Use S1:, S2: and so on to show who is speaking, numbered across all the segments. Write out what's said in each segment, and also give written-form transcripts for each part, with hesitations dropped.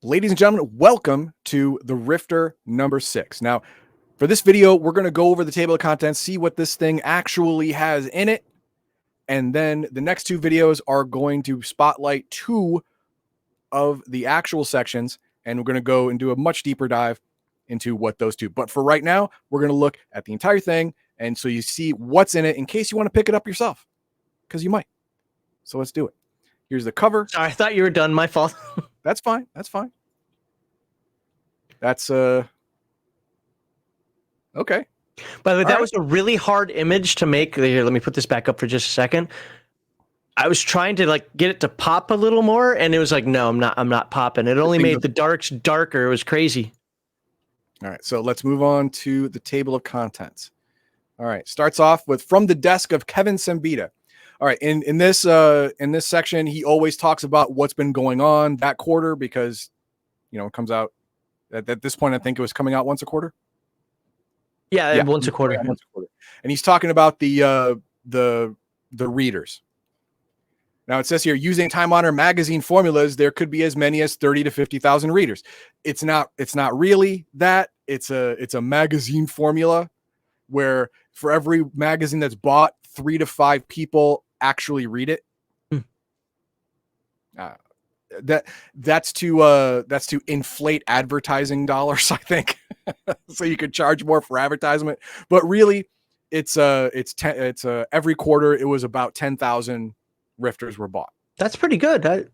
S1: Ladies and gentlemen, welcome to the Rifter number 6. Now, for this video, we're going to go over the table of contents, see what this thing actually has in it, and then the next two videos are going to spotlight two of the actual sections, and we're going to go and do a much deeper dive into what those two. But for right now, we're going to look at the entire thing, and so you see what's in it in case you want to pick it up yourself, because you might. So let's do it. Here's the cover.
S2: Sorry, I thought you were done. My fault.
S1: That's fine. That's fine. That's okay.
S2: By the way, that was a really hard image to make. Here, let me put this back up for just a second. I was trying to get it to pop a little more, and it was like, no, I'm not popping. It only made the darks darker. It was crazy.
S1: All right, so let's move on to the table of contents. All right, starts off with from the desk of Kevin Sembita. All right, in this section, he always talks about what's been going on that quarter because, it comes out at this point. I think it was coming out once a quarter.
S2: Yeah, once a quarter.
S1: And he's talking about the readers. Now it says here, using time-honored magazine formulas, there could be as many as 30 to 50,000 readers. It's not really that. It's a magazine formula where for every magazine that's bought, 3 to 5 people actually read it. That's to inflate advertising dollars, I think. So you could charge more for advertisement, but really it's every quarter it was about 10,000 Rifters were bought.
S2: That's pretty good.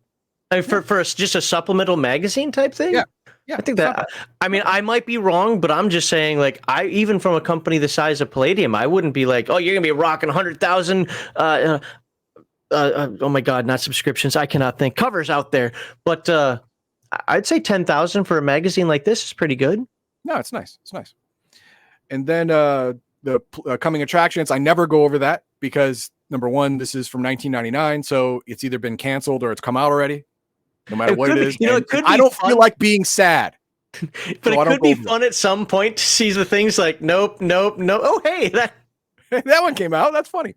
S2: For just a supplemental magazine type thing.
S1: Yeah.
S2: I think that, I might be wrong, but I'm just saying, even from a company the size of Palladium, I wouldn't be like, oh, you're gonna be rocking 100,000. Oh my God, not subscriptions. I cannot think covers out there, but I'd say 10,000 for a magazine like this is pretty good.
S1: No, it's nice. It's nice. And then the coming attractions, I never go over that because number one, this is from 1999, so it's either been canceled or it's come out already. No matter what it is, I don't feel like being sad.
S2: But it could be fun at some point to see the things like nope. Oh, hey, that
S1: one came out. That's funny.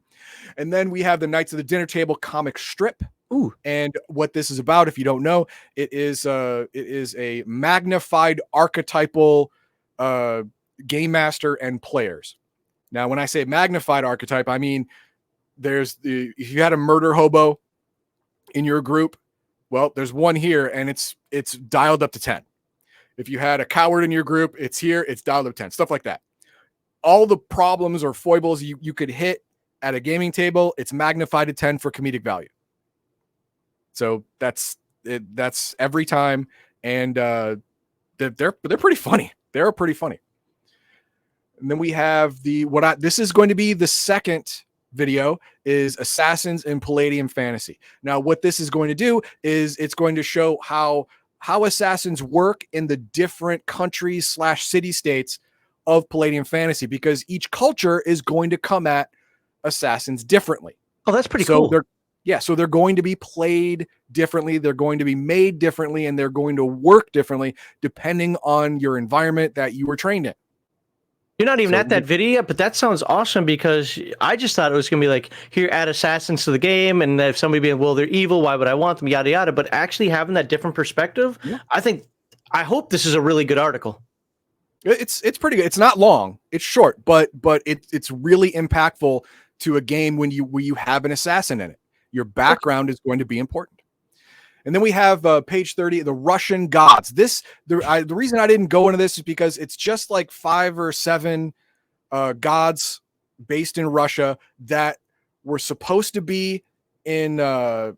S1: And then we have the Knights of the Dinner Table comic strip.
S2: Ooh.
S1: And what this is about, if you don't know, it is a magnified archetypal game master and players. Now, when I say magnified archetype, I mean if you had a murder hobo in your group, well, there's one here, and it's dialed up to 10. If you had a coward in your group, it's here, it's dialed up to 10. Stuff like that. All the problems or foibles you could hit at a gaming table, it's magnified to 10 for comedic value. So that's every time, and they're pretty funny. They're pretty funny. And then we have this is going to be the second video is Assassins in Palladium Fantasy. Now, what this is going to do is it's going to show how assassins work in the different countries / city states of Palladium Fantasy, because each culture is going to come at assassins differently.
S2: Oh, that's pretty cool.
S1: So they're going to be played differently, they're going to be made differently, and they're going to work differently depending on your environment that you were trained in.
S2: You're not even at that video, but that sounds awesome, because I just thought it was going to be like, here, add assassins to the game, and if somebody being, well, they're evil, why would I want them, yada, yada. But actually having that different perspective, yeah. I hope this is a really good article.
S1: It's pretty good. It's not long. It's short, but it's really impactful to a game when you have an assassin in it. Your background is going to be important. And then we have page 30, the Russian gods. The reason I didn't go into this is because it's just like 5 or 7 gods based in Russia that were supposed to be in the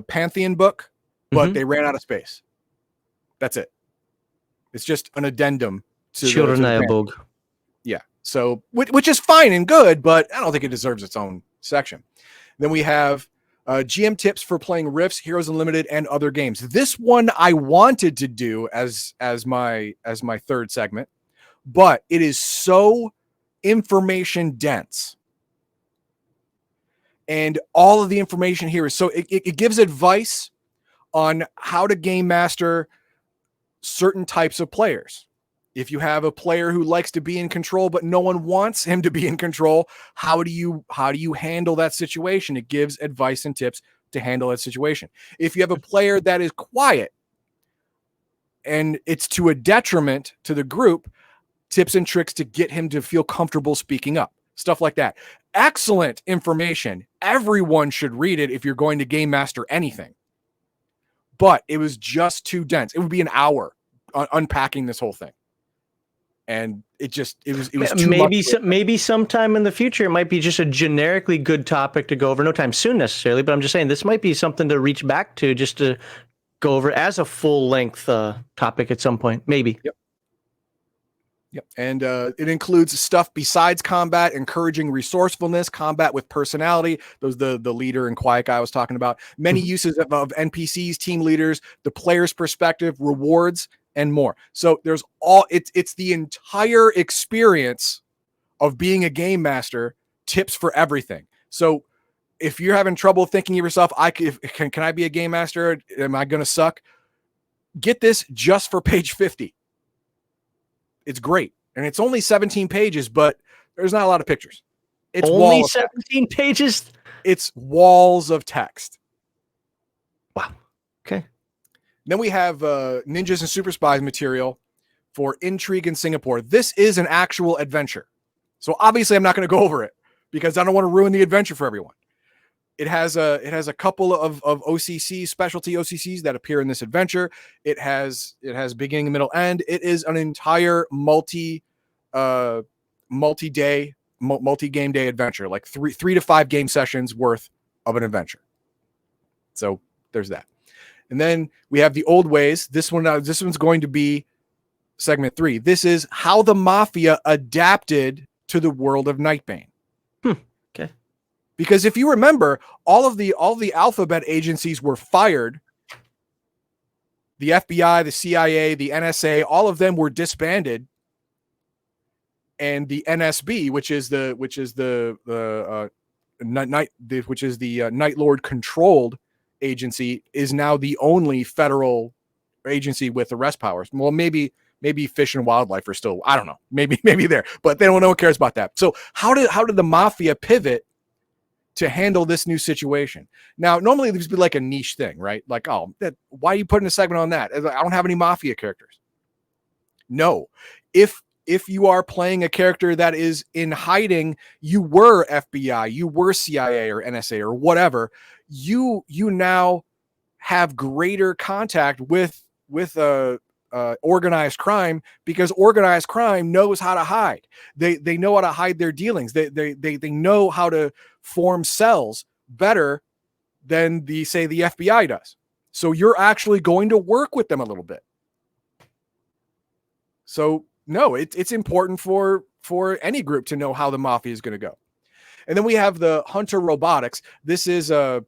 S1: Pantheon book, but they ran out of space. That's it. It's just an addendum to the book. Yeah. So, which is fine and good, but I don't think it deserves its own section. Then we have GM tips for playing Rifts, Heroes Unlimited, and other games. This one I wanted to do as my third segment, but it is so information dense. And all of the information here is so it gives advice on how to game master certain types of players. If you have a player who likes to be in control, but no one wants him to be in control, how do you handle that situation? It gives advice and tips to handle that situation. If you have a player that is quiet and it's to a detriment to the group, tips and tricks to get him to feel comfortable speaking up, stuff like that. Excellent information. Everyone should read it if you're going to game master anything. But it was just too dense. It would be an hour unpacking this whole thing. And it was too
S2: maybe sometime in the future it might be just a generically good topic to go over. No time soon necessarily, but I'm just saying this might be something to reach back to, just to go over as a full length topic at some point, maybe.
S1: Yep. And it includes stuff besides combat, encouraging resourcefulness, combat with personality. Those the leader and quiet guy I was talking about. Many uses of NPCs, team leaders, the player's perspective, rewards, and more. So there's it's the entire experience of being a game master, tips for everything. So if you're having trouble thinking of yourself, can I be a game master? Am I going to suck? Get this just for page 50. It's great. And it's only 17 pages, but there's not a lot of pictures. It's
S2: only 17 pages.
S1: It's walls of text.
S2: Wow. Okay.
S1: Then we have Ninjas and Superspies material for Intrigue in Singapore. This is an actual adventure. So obviously I'm not going to go over it because I don't want to ruin the adventure for everyone. It has a couple of OCCs, specialty OCCs that appear in this adventure. It has beginning and middle end. It is an entire multi-game day adventure, like three to 5 game sessions worth of an adventure. So there's that. And then we have the old ways. This one's going to be segment 3. This is how the Mafia adapted to the world of Nightbane.
S2: Okay.
S1: Because if you remember, all of the alphabet agencies were fired. The FBI, the CIA, the NSA, all of them were disbanded. And the NSB, which is the Night Lord controlled agency, is now the only federal agency with arrest powers. Well, maybe Fish and Wildlife are still, I don't know, maybe there, but no one cares about that. So how did the Mafia pivot to handle this new situation? Now, normally this would be like a niche thing, right? Like, why are you putting a segment on that? I don't have any Mafia characters. No, if you are playing a character that is in hiding, you were FBI, you were CIA or NSA or whatever, you now have greater contact with organized crime, because organized crime knows how to hide. They know how to hide their dealings. They know how to form cells better than the FBI does. So you're actually going to work with them a little bit. So no, it's important for any group to know how the Mafia is going to go. And then we have the Hunter Robotics. This is an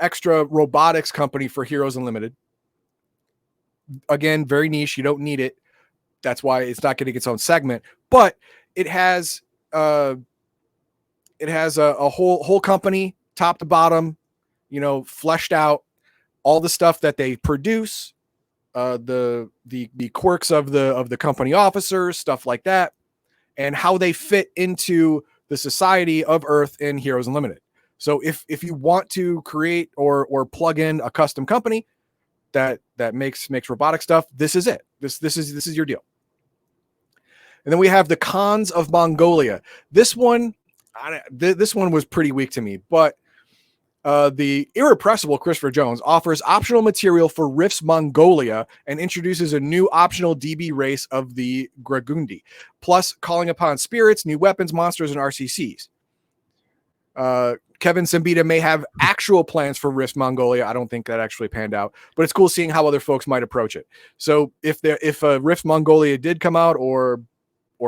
S1: extra robotics company for Heroes Unlimited. Again, very niche. You don't need it. That's why it's not getting its own segment. But it has a whole company, top to bottom, fleshed out, all the stuff that they produce, the quirks of the company officers, stuff like that, and how they fit into the society of Earth in Heroes Unlimited. So if you want to create or plug in a custom company that makes robotic stuff, this is it. This is your deal. And then we have the Cons of Mongolia. This one was pretty weak to me, but the irrepressible Christopher Jones offers optional material for Rifts Mongolia and introduces a new optional DB race of the Gragundi, plus calling upon spirits, new weapons, monsters, and RCCs. Kevin Simbita may have actual plans for Rifts Mongolia. I don't think that actually panned out, but it's cool seeing how other folks might approach it. So if Rifts Mongolia did come out, or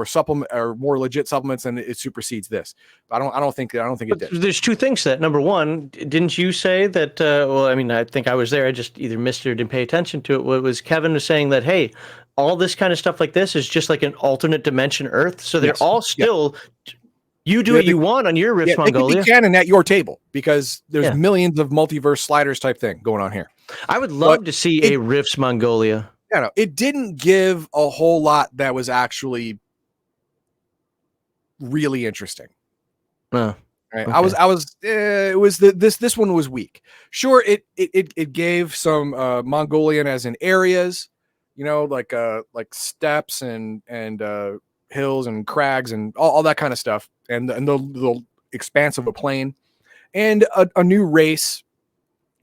S1: supplement or more legit supplements, and it supersedes this. I don't think it did.
S2: There's two things to that. Number one, didn't you say that? I think I was there. I just either missed it or didn't pay attention to it. What was Kevin was saying that, hey, all this kind of stuff like this is just like an alternate dimension Earth. So they're all still. Yeah. You do what you want on your Rifts Mongolia.
S1: They can be canon at your table because there's millions of multiverse sliders type thing going on here.
S2: I would love to see a Rifts Mongolia.
S1: Yeah, no, it didn't give a whole lot that was actually really interesting. All Right.
S2: Okay.
S1: It was this one was weak. Sure, it gave some Mongolian as in areas, like steppes and hills and crags and all that kind of stuff, and the expanse of a plain, and a new race,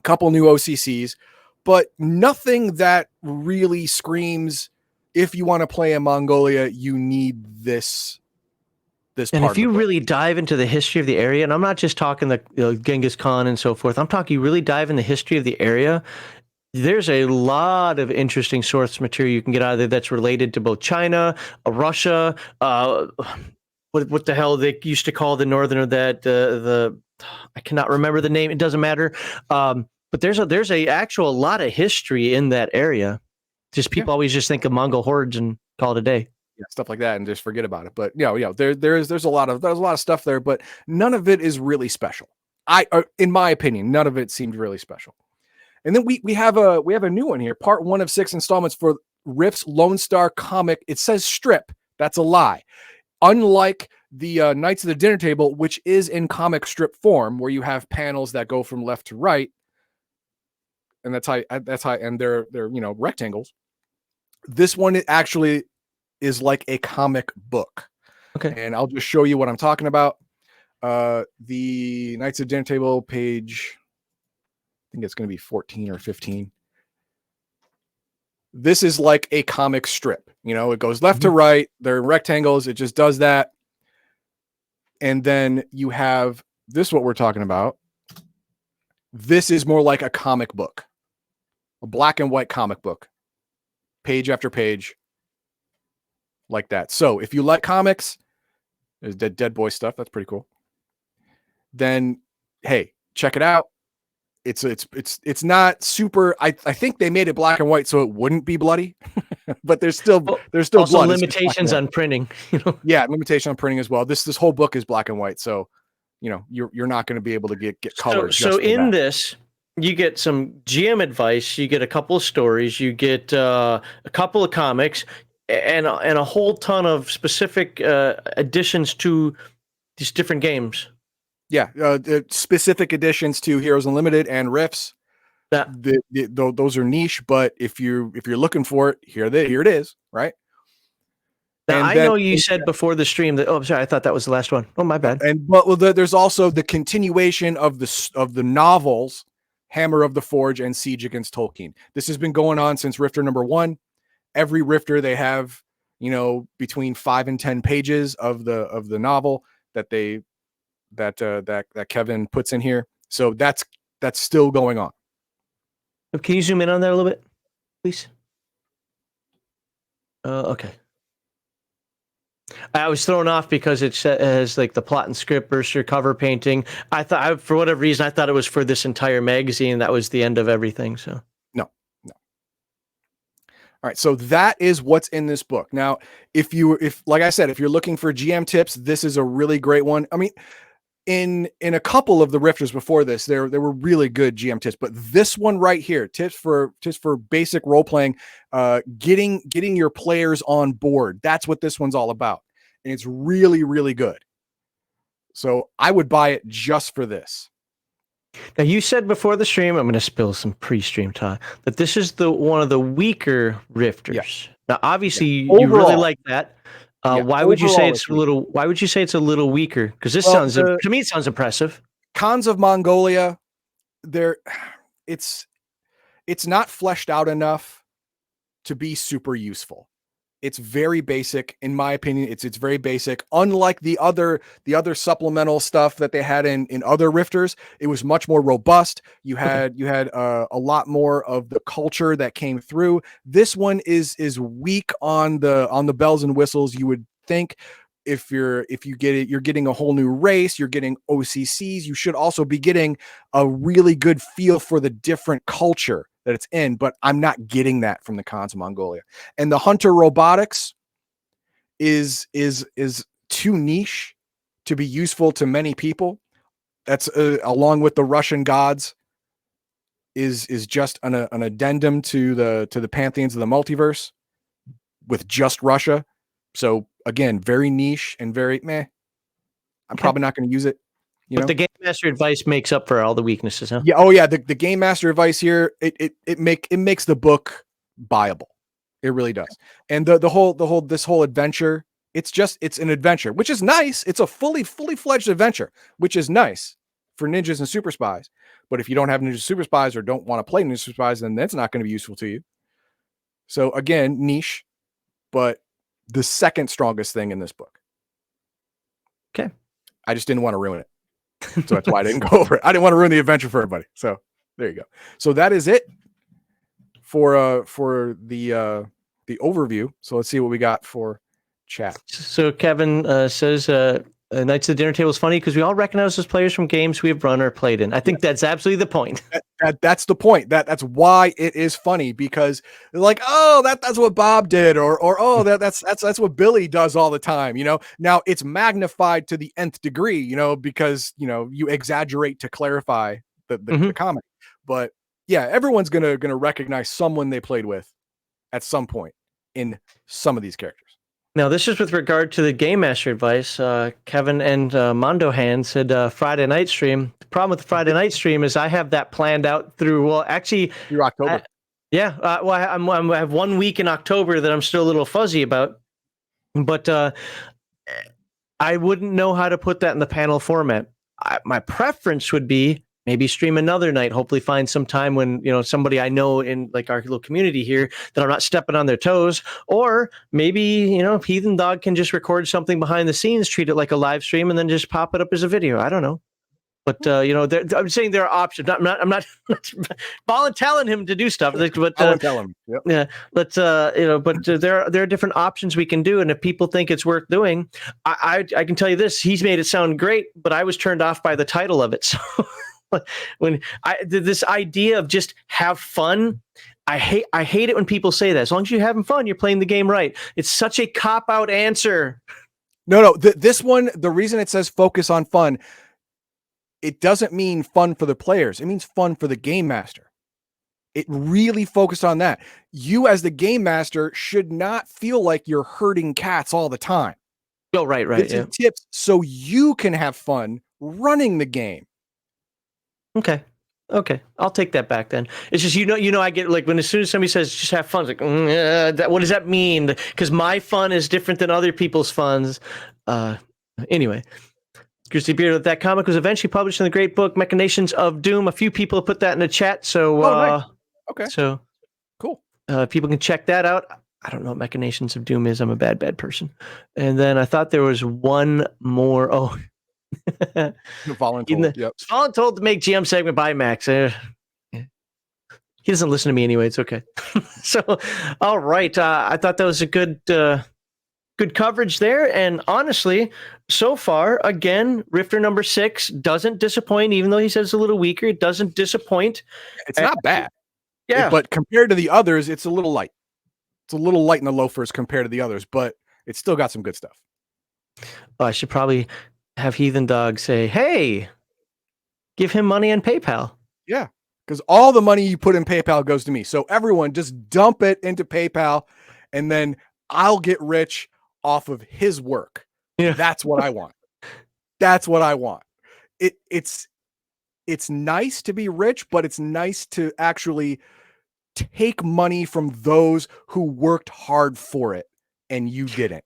S1: couple new OCCs, but nothing that really screams, if you want to play in Mongolia, you need this.
S2: And if you really dive into the history of the area, and I'm not just talking the Genghis Khan and so forth, I'm talking you really dive in the history of the area, there's a lot of interesting source material you can get out of there that's related to both China, Russia, what the hell they used to call the northern, the I cannot remember the name. It doesn't matter. But there's a actual lot of history in that area. Just people always just think of Mongol hordes and call it a day.
S1: Yeah, stuff like that and just forget about it. But there's a lot of stuff there, but none of it is really special. In my opinion, none of it seemed really special. And then we have a new one here, part 1 of 6 installments for Rift's Lone Star comic. It says strip. That's a lie. Unlike the Knights of the Dinner Table, which is in comic strip form, where you have panels that go from left to right, and that's how, and they're rectangles. This one actually is like a comic book.
S2: Okay.
S1: And I'll just show you what I'm talking about. The Knights of the Dinner Table page, I think it's going to be 14 or 15. This is like a comic strip. It goes left to right. They're rectangles. It just does that. And then you have this, what we're talking about. This is more like a comic book, a black and white comic book, page after page, like that. So if you like comics, there's Dead Boy stuff. That's pretty cool. Then, hey, check it out. It's not super. I think they made it black and white so it wouldn't be bloody, but there's still
S2: also
S1: blood.
S2: Limitations on printing.
S1: Yeah, limitation on printing as well. This whole book is black and white, so you're not going to be able to get color.
S2: So in this, you get some GM advice, you get a couple of stories, you get a couple of comics, and a whole ton of specific additions to these different games.
S1: Yeah, specific additions to Heroes Unlimited and Rifts. Those are niche, but if you're looking for it, here it is, right?
S2: Now, I know you said before the stream that. Oh, I'm sorry. I thought that was the last one. Oh, my bad.
S1: There's also the continuation of the novels, Hammer of the Forge and Siege Against Tolkien. This has been going on since Rifter number 1. Every Rifter they have, between 5 and 10 pages of the novel that Kevin puts in here. So that's still going on.
S2: Can you zoom in on that a little bit, please? Okay. I was thrown off because it has like the plot and script versus your cover painting. For whatever reason, I thought it was for this entire magazine. That was the end of everything. So
S1: no. All right, so that is what's in this book. Now, if like I said, if you're looking for GM tips, this is a really great one. I mean, in a couple of the Rifters before this, there were really good GM tips, but this one right here, tips for basic role playing, getting your players on board. That's what this one's all about, and it's really, really good. So I would buy it just for this.
S2: Now, you said before the stream, I'm going to spill some pre-stream talk, that this is one of the weaker Rifters. Yeah. Now, obviously, you really like that. Why would you say it's a little? Why would you say it's a little weaker? Because this to me, it sounds impressive.
S1: Khans of Mongolia, it's not fleshed out enough to be super useful. It's very basic, in my opinion. It's very basic. Unlike the other supplemental stuff that they had in other Rifters, it was much more robust. You had a lot more of the culture that came through. This one is weak on the bells and whistles. You would think if you get it, you're getting a whole new race. You're getting OCCs. You should also be getting a really good feel for the different culture that it's in, but I'm not getting that from the Khans of Mongolia. And the hunter robotics is too niche to be useful to many people. That's along with the Russian gods is just an addendum to the pantheons of the multiverse with just Russia. So again, very niche and very meh. I'm probably not going to use it.
S2: But the Game Master advice makes up for all the weaknesses, huh?
S1: Yeah. Oh yeah. The Game Master advice here, it makes the book buyable. It really does. And this whole adventure, it's an adventure, which is nice. It's a fully fledged adventure, which is nice for ninjas and super spies. But if you don't have ninja super spies or don't want to play ninja super spies, then that's not going to be useful to you. So again, niche, but the second strongest thing in this book.
S2: Okay.
S1: I just didn't want to ruin it. So that's why I didn't go over it. I didn't want to ruin the adventure for everybody. So there you go. So that is it for the overview. So let's see what we got for chat.
S2: So Kevin says Knights of the Dinner Table is funny because we all recognize those players from games we have run or played in. I think that's absolutely the point.
S1: That's the point. That's why it is funny, because like, oh, that's what Bob did, or oh, that's what Billy does all the time. Now it's magnified to the nth degree, because you exaggerate to clarify the comedy. But yeah, everyone's gonna recognize someone they played with at some point in some of these characters.
S2: Now, this is with regard to the Game Master advice. Kevin and Mondo Hand said Friday night stream. The problem with the Friday night stream is I have that planned out through
S1: October.
S2: I have 1 week in October that I'm still a little fuzzy about, but I wouldn't know how to put that in the panel format. My preference would be maybe stream another night, hopefully find some time when, somebody I know in like our little community here that I'm not stepping on their toes, or maybe, Heathen Dog can just record something behind the scenes, treat it like a live stream, and then just pop it up as a video. I don't know. But, I'm saying there are options. I'm not volunteering him to do stuff. But
S1: tell him. Yep.
S2: Yeah, but there are different options we can do, and if people think it's worth doing, I can tell you this: he's made it sound great, but I was turned off by the title of it. So when this idea of just have fun, I hate it when people say that. As long as you're having fun, you're playing the game right. It's such a cop-out answer.
S1: No. This one, the reason it says focus on fun, it doesn't mean fun for the players. It means fun for the game master. It really focused on that. You as the game master should not feel like you're herding cats all the time.
S2: Oh, right.
S1: It's tips so you can have fun running the game.
S2: Okay. I'll take that back then. It's just, I get like as soon as somebody says just have fun, it's like, what does that mean? Because my fun is different than other people's funs. Anyway. Grizzly Beard, that comic was eventually published in the great book Machinations of Doom. A few people have put that in the chat, so
S1: nice. Okay.
S2: So
S1: cool.
S2: People can check that out. I don't know what Machinations of Doom is. I'm a bad person. And then I thought there was one more. Oh,
S1: Voluntold. Yep.
S2: Voluntold to make GM segment by Max. He doesn't listen to me anyway. It's okay. So, all right. I thought that was a good coverage there. And honestly, so far, again, Rifter number 6 doesn't disappoint, even though he says it's a little weaker. It doesn't disappoint.
S1: It's not bad.
S2: Yeah.
S1: But compared to the others, it's a little light. It's a little light in the loafers compared to the others, but it's still got some good stuff.
S2: I should probably have Heathen Dog say, hey, give him money on PayPal.
S1: Yeah, because all the money you put in PayPal goes to me. So everyone just dump it into PayPal, and then I'll get rich off of his work. Yeah. That's what I want. That's what I want. It's nice to be rich, but it's nice to actually take money from those who worked hard for it and you didn't.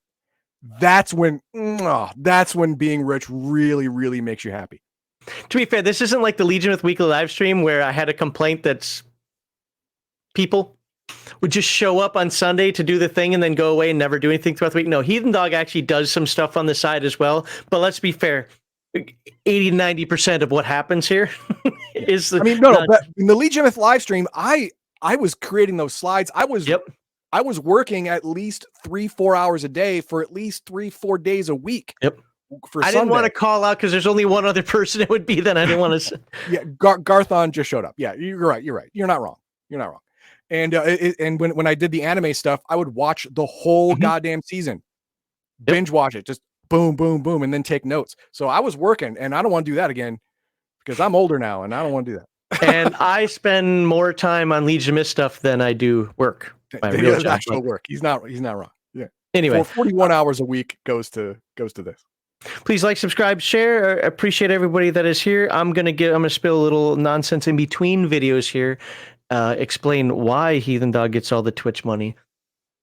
S1: That's when being rich really, really makes you happy.
S2: To be fair, this isn't like the Legion with Weekly live stream where I had a complaint that's people would just show up on Sunday to do the thing and then go away and never do anything throughout the week. No, Heathen Dog actually does some stuff on the side as well. But let's be fair, 80-90% of what happens here is the.
S1: But in the Legion with live stream, I was creating those slides. I was working at least 3-4 hours a day for at least 3-4 days a week.
S2: Yep. I didn't want to call out because there's only one other person it would be. Then I didn't want to.
S1: Yeah, Garthon just showed up. Yeah, you're right. You're not wrong. And when I did the anime stuff, I would watch the whole goddamn season, binge watch it, just boom, boom, boom, and then take notes. So I was working, and I don't want to do that again because I'm older now, and I don't want to do that.
S2: And I spend more time on Legion Mist stuff than I do work.
S1: Actual work. He's not wrong. Yeah.
S2: Anyway,
S1: 41 hours a week goes to this.
S2: Please like, subscribe, share. Appreciate everybody that is here. I'm gonna spill a little nonsense in between videos here. Explain why Heathen Dog gets all the Twitch money,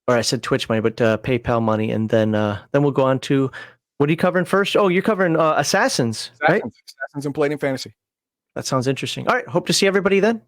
S2: or I said Twitch money, but PayPal money, and then we'll go on to what are you covering first? Oh, you're covering Assassins, right?
S1: Assassins and Palladium Fantasy.
S2: That sounds interesting. All right, hope to see everybody then.